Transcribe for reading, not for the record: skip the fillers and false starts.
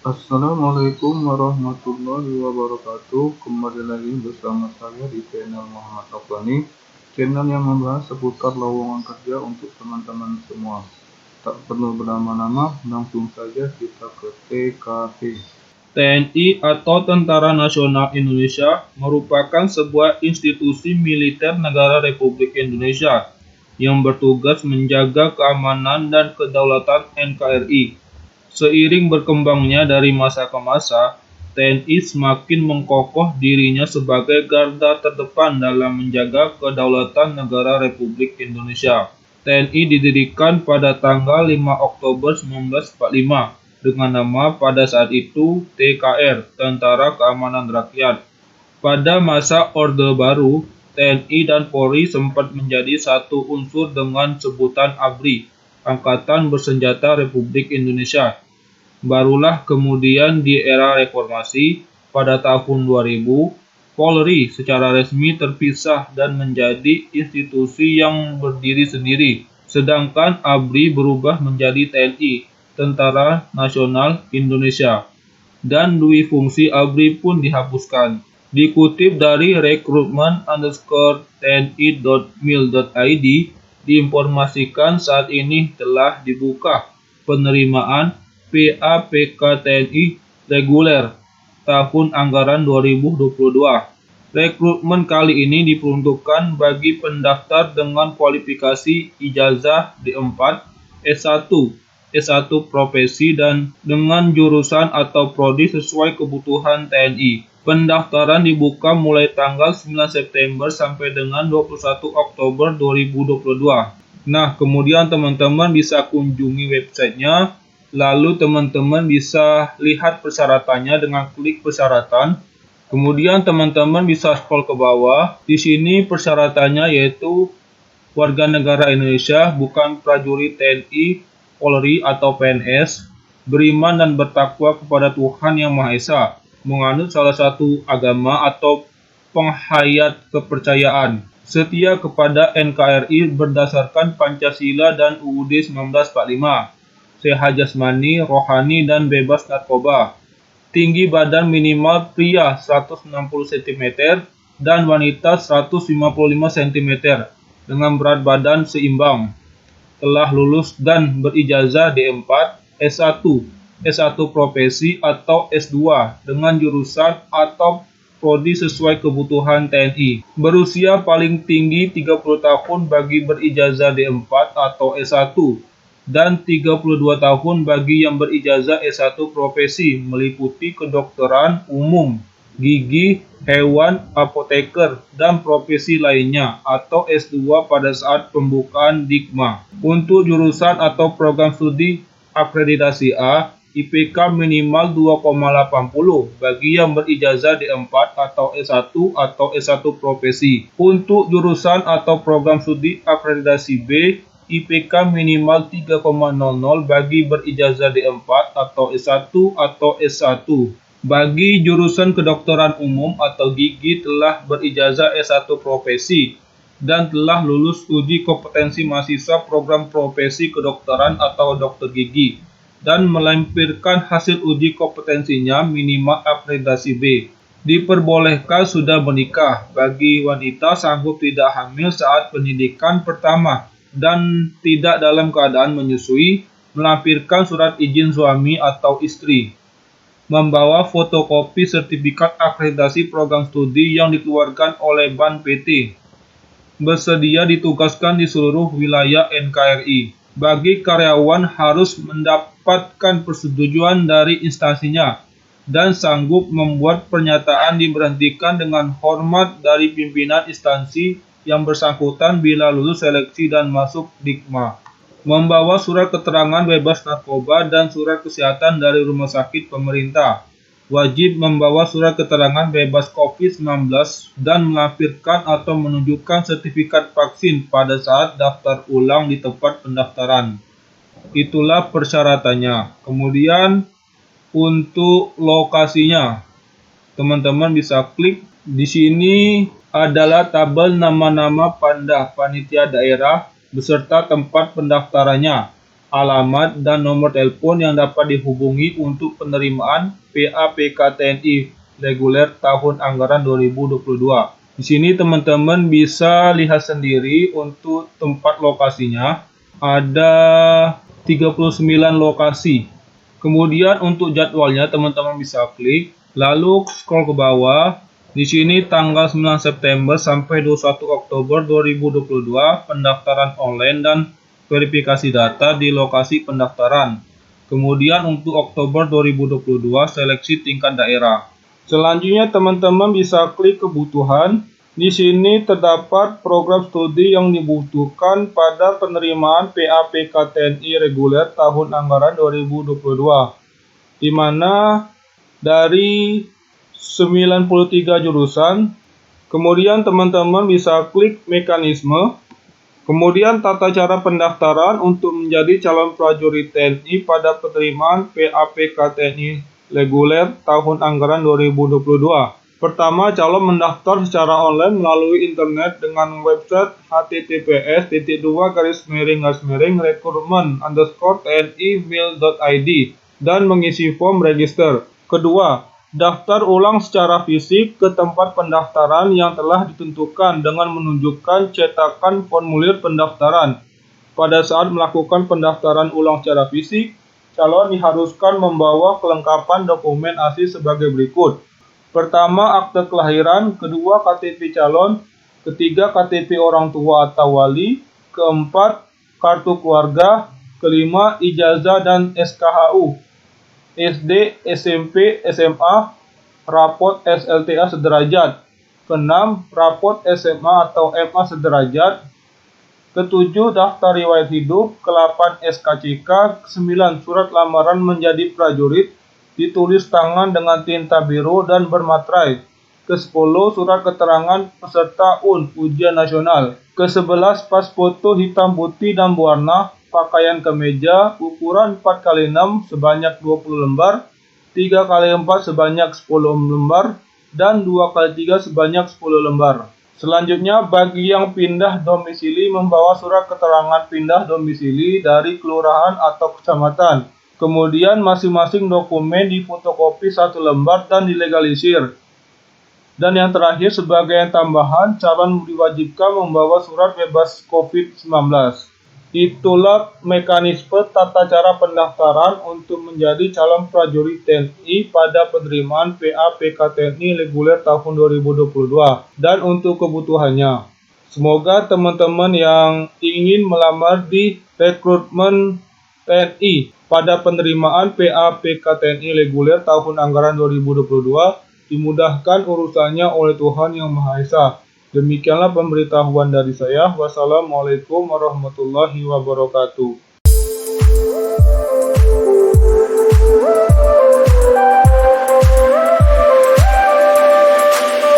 Assalamualaikum warahmatullahi wabarakatuh. Kembali lagi bersama saya di channel Muhammad Afani, channel yang membahas seputar lowongan kerja untuk teman-teman semua. Tak perlu berlama-lama, langsung saja kita ke TKP. TNI atau Tentara Nasional Indonesia merupakan sebuah institusi militer negara Republik Indonesia yang bertugas menjaga keamanan dan kedaulatan NKRI. Seiring berkembangnya dari masa ke masa, TNI semakin mengkokoh dirinya sebagai garda terdepan dalam menjaga kedaulatan negara Republik Indonesia. TNI didirikan pada tanggal 5 Oktober 1945 dengan nama pada saat itu TKR, Tentara Keamanan Rakyat. Pada masa Orde Baru, TNI dan Polri sempat menjadi satu unsur dengan sebutan ABRI, Angkatan Bersenjata Republik Indonesia. Barulah kemudian di era reformasi, pada tahun 2000, Polri secara resmi terpisah dan menjadi institusi yang berdiri sendiri, sedangkan ABRI berubah menjadi TNI, Tentara Nasional Indonesia, dan dui fungsi ABRI pun dihapuskan. Dikutip dari recruitment_tni.mil.id, diinformasikan saat ini telah dibuka penerimaan PAPK TNI reguler tahun anggaran 2022. Rekrutmen kali ini diperuntukkan bagi pendaftar dengan kualifikasi ijazah D4, S1, S1 profesi dan dengan jurusan atau prodi sesuai kebutuhan TNI. Pendaftaran dibuka mulai tanggal 9 September sampai dengan 21 Oktober 2022. Nah, kemudian teman-teman bisa kunjungi websitenya. Lalu teman-teman bisa lihat persyaratannya dengan klik persyaratan. Kemudian teman-teman bisa scroll ke bawah. Di sini persyaratannya yaitu warga negara Indonesia, bukan prajurit TNI, Polri atau PNS, beriman dan bertakwa kepada Tuhan Yang Maha Esa, menganut salah satu agama atau penghayat kepercayaan, setia kepada NKRI berdasarkan Pancasila dan UUD 1945, sehat jasmani, rohani, dan bebas narkoba. Tinggi badan minimal pria 160 cm dan wanita 155 cm dengan berat badan seimbang. Telah lulus dan berijazah D4, S1, S1 profesi atau S2 dengan jurusan atau prodi sesuai kebutuhan TNI. Berusia paling tinggi 30 tahun bagi berijazah D4 atau S1 dan 32 tahun bagi yang berijazah S1 profesi meliputi kedokteran umum, gigi, hewan, apoteker, dan profesi lainnya atau S2 pada saat pembukaan Dikma. Untuk jurusan atau program studi akreditasi A, IPK minimal 2,80 bagi yang berijazah D4 atau S1 atau S1 profesi. Untuk jurusan atau program studi akreditasi B, IPK minimal 3,00 bagi berijazah D4 atau S1 atau S1. Bagi jurusan kedokteran umum atau gigi telah berijazah S1 profesi dan telah lulus uji kompetensi mahasiswa program profesi kedokteran atau dokter gigi dan melampirkan hasil uji kompetensinya minimal akreditasi B. Diperbolehkan sudah menikah bagi wanita sanggup tidak hamil saat pendidikan pertama dan tidak dalam keadaan menyusui, melampirkan surat izin suami atau istri, membawa fotokopi sertifikat akreditasi program studi yang dikeluarkan oleh BAN PT, bersedia ditugaskan di seluruh wilayah NKRI. Bagi karyawan harus mendapatkan persetujuan dari instansinya dan sanggup membuat pernyataan diberhentikan dengan hormat dari pimpinan instansi yang bersangkutan bila lulus seleksi dan masuk Dikma. Membawa surat keterangan bebas narkoba dan surat kesehatan dari rumah sakit pemerintah. Wajib membawa surat keterangan bebas COVID-19 dan melampirkan atau menunjukkan sertifikat vaksin pada saat daftar ulang di tempat pendaftaran. Itulah persyaratannya. Kemudian untuk lokasinya, teman-teman bisa klik. Di sini adalah tabel nama-nama panitia daerah beserta tempat pendaftarannya. alamat, dan nomor telepon yang dapat dihubungi untuk penerimaan PAPK TNI reguler tahun anggaran 2022. Di sini teman-teman bisa lihat sendiri untuk tempat lokasinya. Ada 39 lokasi. Kemudian untuk jadwalnya teman-teman bisa klik, lalu scroll ke bawah. Di sini tanggal 9 September sampai 21 Oktober 2022 pendaftaran online dan verifikasi data di lokasi pendaftaran. Kemudian untuk Oktober 2022 seleksi tingkat daerah. Selanjutnya teman-teman bisa klik kebutuhan. Di sini terdapat program studi yang dibutuhkan pada penerimaan PAPK TNI reguler tahun anggaran 2022, di mana dari 93 jurusan. Kemudian teman-teman bisa klik mekanisme. Kemudian tata cara pendaftaran untuk menjadi calon prajurit TNI pada penerimaan PAPK TNI reguler tahun anggaran 2022. Pertama, calon mendaftar secara online melalui internet dengan website https://recruitment_tni.mil.id dan mengisi form register. Kedua, daftar ulang secara fisik ke tempat pendaftaran yang telah ditentukan dengan menunjukkan cetakan formulir pendaftaran. Pada saat melakukan pendaftaran ulang secara fisik, calon diharuskan membawa kelengkapan dokumen asli sebagai berikut. Pertama, akte kelahiran. Kedua, KTP calon. Ketiga, KTP orang tua atau wali. Keempat, kartu keluarga. Kelima, ijazah dan SKHU. SD, SMP, SMA, rapot SLTA sederajat. Keenam, rapot SMA atau MA sederajat. Ketujuh, daftar riwayat hidup. Ke-8, SKCK. Ke-9, surat lamaran menjadi prajurit ditulis tangan dengan tinta biru dan bermaterai. Ke-10, surat keterangan peserta ujian nasional. Ke-11, pas foto hitam putih dan berwarna, pakaian kemeja, ukuran 4x6 sebanyak 20 lembar, 3x4 sebanyak 10 lembar, dan 2x3 sebanyak 10 lembar. Selanjutnya, bagi yang pindah domisili membawa surat keterangan pindah domisili dari kelurahan atau kecamatan. Kemudian masing-masing dokumen difotokopi 1 lembar dan dilegalisir. Dan yang terakhir, sebagai tambahan, calon diwajibkan membawa surat bebas COVID-19. Itulah mekanisme tata cara pendaftaran untuk menjadi calon prajurit TNI pada penerimaan PAPK TNI reguler tahun 2022 dan untuk kebutuhannya. Semoga teman-teman yang ingin melamar di rekrutmen TNI pada penerimaan PAPK TNI reguler tahun anggaran 2022 dimudahkan urusannya oleh Tuhan Yang Maha Esa. Demikianlah pemberitahuan dari saya. Wassalamualaikum warahmatullahi wabarakatuh.